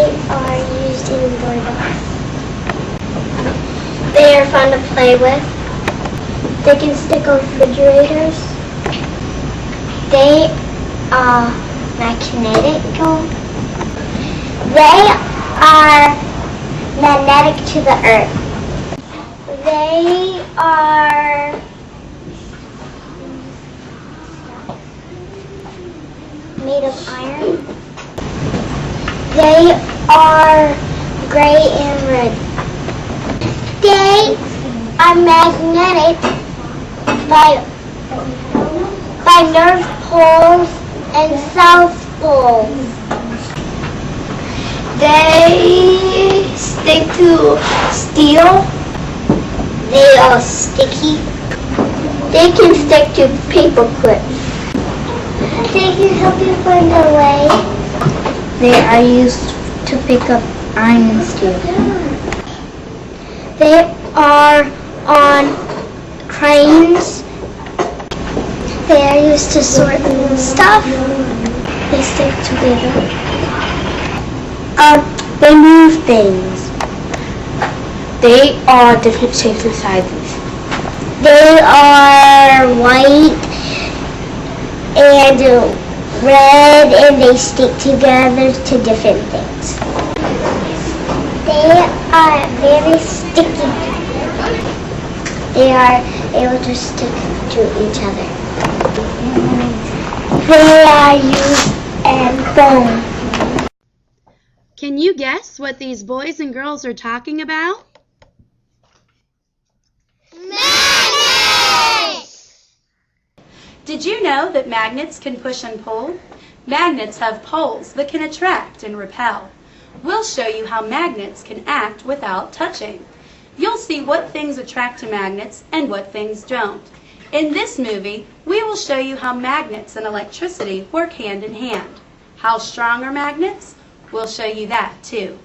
They are used indoors. They are fun to play with. They can stick on refrigerators. They are magnetic. They are magnetic to the earth. They are made of iron. They are gray and red. They are magnetic by North poles and South poles. They stick to steel. They are sticky. They can stick to paper clips. They can help you find a way. They are used to pick up iron and steel. They are on cranes. They are used to sort stuff. They stick together. They move things. They are different shapes and sizes. They are white and red, and they stick together to different things. They are very sticky. They are able to stick to each other. They are used as foam. Can you guess what these boys and girls are talking about? Magnets! Did you know that magnets can push and pull? Magnets have poles that can attract and repel. We'll show you how magnets can act without touching. You'll see what things attract to magnets and what things don't. In this movie, we will show you how magnets and electricity work hand in hand. How strong are magnets? We'll show you that too.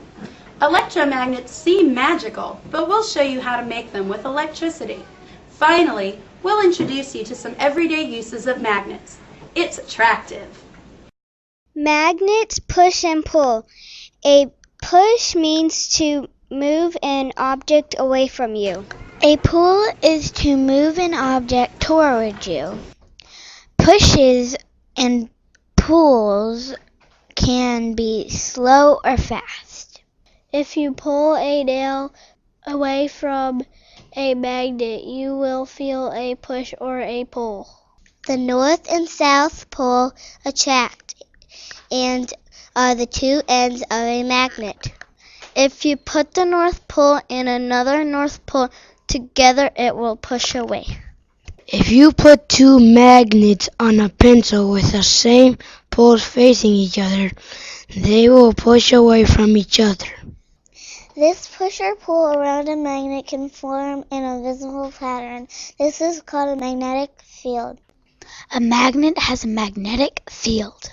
Electromagnets seem magical, but we'll show you how to make them with electricity. Finally, we'll introduce you to some everyday uses of magnets. It's attractive. Magnets push and pull. A push means to move an object away from you. A pull is to move an object toward you. Pushes and pulls can be slow or fast. If you pull a nail away from a magnet, you will feel a push or a pull. The North and South Pole attract and are the two ends of a magnet. If you put the North Pole and another North Pole together, it will push away. If you put two magnets on a pencil with the same poles facing each other, they will push away from each other. This push or pull around a magnet can form in a visible pattern. This is called a magnetic field. A magnet has a magnetic field.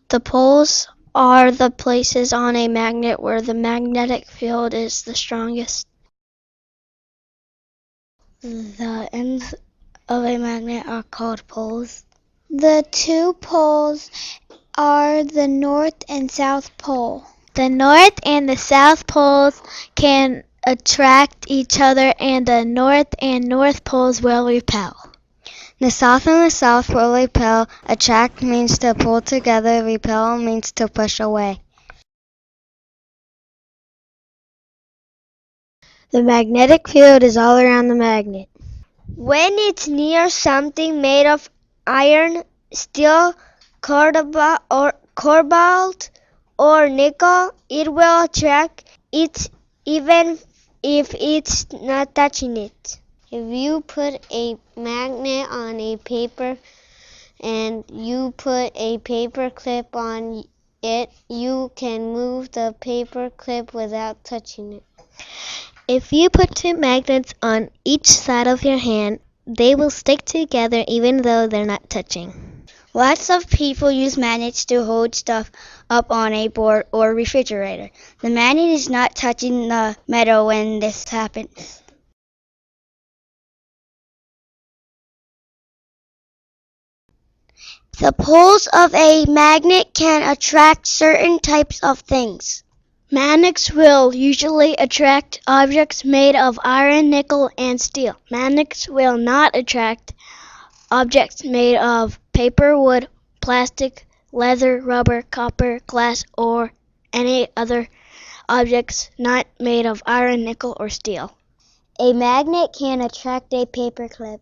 The poles are the places on a magnet where the magnetic field is the strongest. The ends of a magnet are called poles. The two poles are the North and South Pole. The North and the South poles can attract each other, and the North and North poles will repel. The South and the South will repel. Attract means to pull together. Repel means to push away. The magnetic field is all around the magnet. When it's near something made of iron, steel, cobalt, or nickel, it will attract it even if it's not touching it. If you put a magnet on a paper and you put a paper clip on it, you can move the paper clip without touching it. If you put two magnets on each side of your hand, they will stick together even though they're not touching. Lots of people use magnets to hold stuff up on a board or refrigerator. The magnet is not touching the metal when this happens. The poles of a magnet can attract certain types of things. Magnets will usually attract objects made of iron, nickel, and steel. Magnets will not attract objects made of paper, wood, plastic, leather, rubber, copper, glass, or any other objects not made of iron, nickel, or steel. A magnet can attract a paperclip.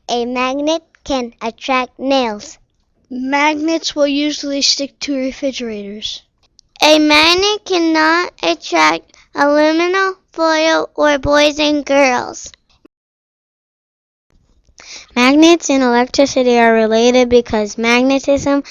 A magnet can attract nails. Magnets will usually stick to refrigerators. A magnet cannot attract aluminum foil or boys and girls. Magnets and electricity are related because magnetism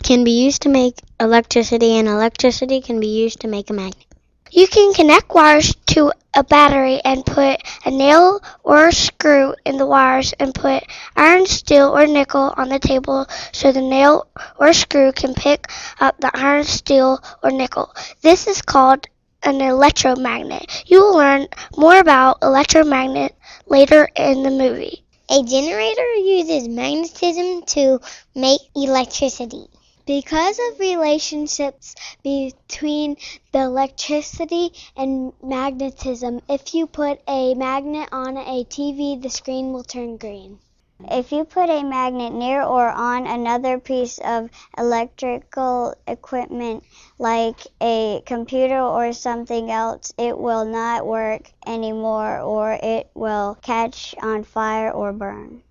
can be used to make electricity and electricity can be used to make a magnet. You can connect wires to a battery and put a nail or a screw in the wires and put iron, steel, or nickel on the table so the nail or screw can pick up the iron, steel, or nickel. This is called an electromagnet. You will learn more about electromagnet later in the movie. A generator uses magnetism to make electricity. Because of relationships between the electricity and magnetism, if you put a magnet on a TV, the screen will turn green. If you put a magnet near or on another piece of electrical equipment, like a computer or something else, it will not work anymore or it will catch on fire or burn.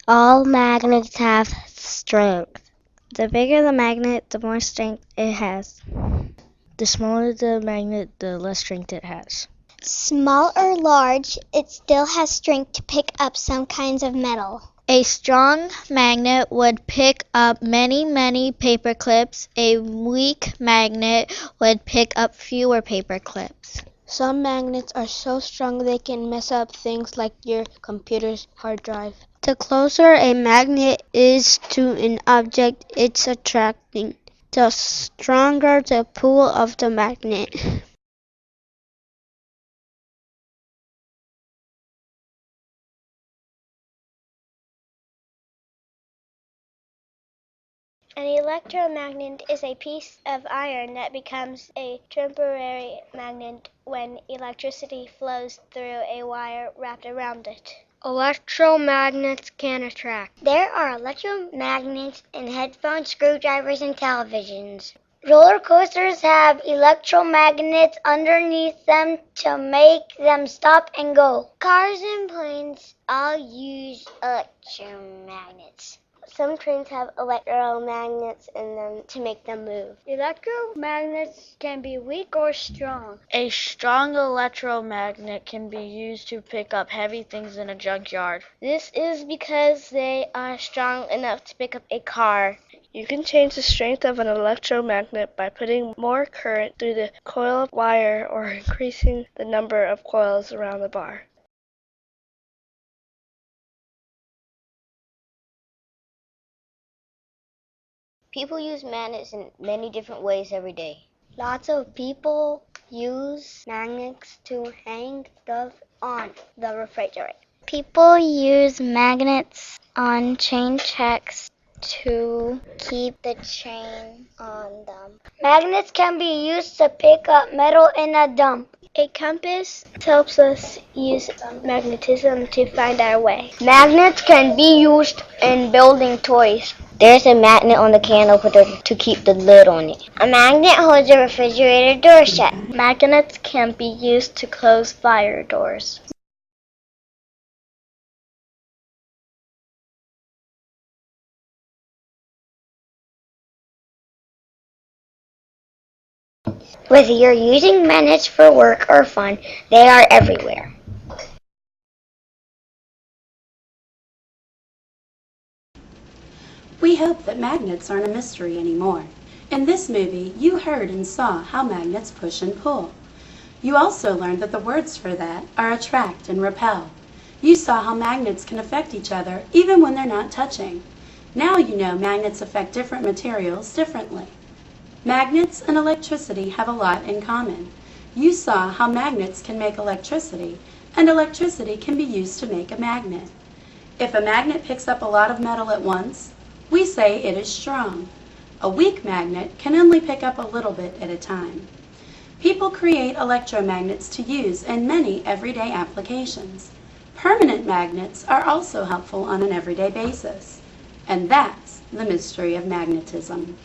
All magnets have strength. The bigger the magnet, the more strength it has. The smaller the magnet, the less strength it has. Small or large, it still has strength to pick up some kinds of metal. A strong magnet would pick up many paper clips. A weak magnet would pick up fewer paper clips. Some magnets are so strong they can mess up things like your computer's hard drive. The closer a magnet is to an object it's attracting, the stronger the pull of the magnet. An electromagnet is a piece of iron that becomes a temporary magnet when electricity flows through a wire wrapped around it. Electromagnets can attract. There are electromagnets in headphones, screwdrivers, and televisions. Roller coasters have electromagnets underneath them to make them stop and go. Cars and planes all use electromagnets. Some trains have electromagnets in them to make them move. Electromagnets can be weak or strong. A strong electromagnet can be used to pick up heavy things in a junkyard. This is because they are strong enough to pick up a car. You can change the strength of an electromagnet by putting more current through the coil of wire or increasing the number of coils around the bar. People use magnets in many different ways every day. Lots of people use magnets to hang stuff on the refrigerator. People use magnets on chain checks to keep the chain on them. Magnets can be used to pick up metal in a dump. A compass helps us use magnetism to find our way. Magnets can be used in building toys. There's a magnet on the can opener to keep the lid on it. A magnet holds a refrigerator door shut. Magnets can be used to close fire doors. Whether you're using magnets for work or fun, they are everywhere. We hope that magnets aren't a mystery anymore. In this movie, you heard and saw how magnets push and pull. You also learned that the words for that are attract and repel. You saw how magnets can affect each other even when they're not touching. Now you know magnets affect different materials differently. Magnets and electricity have a lot in common. You saw how magnets can make electricity, and electricity can be used to make a magnet. If a magnet picks up a lot of metal at once, we say it is strong. A weak magnet can only pick up a little bit at a time. People create electromagnets to use in many everyday applications. Permanent magnets are also helpful on an everyday basis. And that's the mystery of magnetism.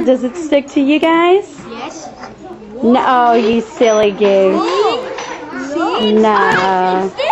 Does it stick to you guys? Yes. No, you silly goose. No.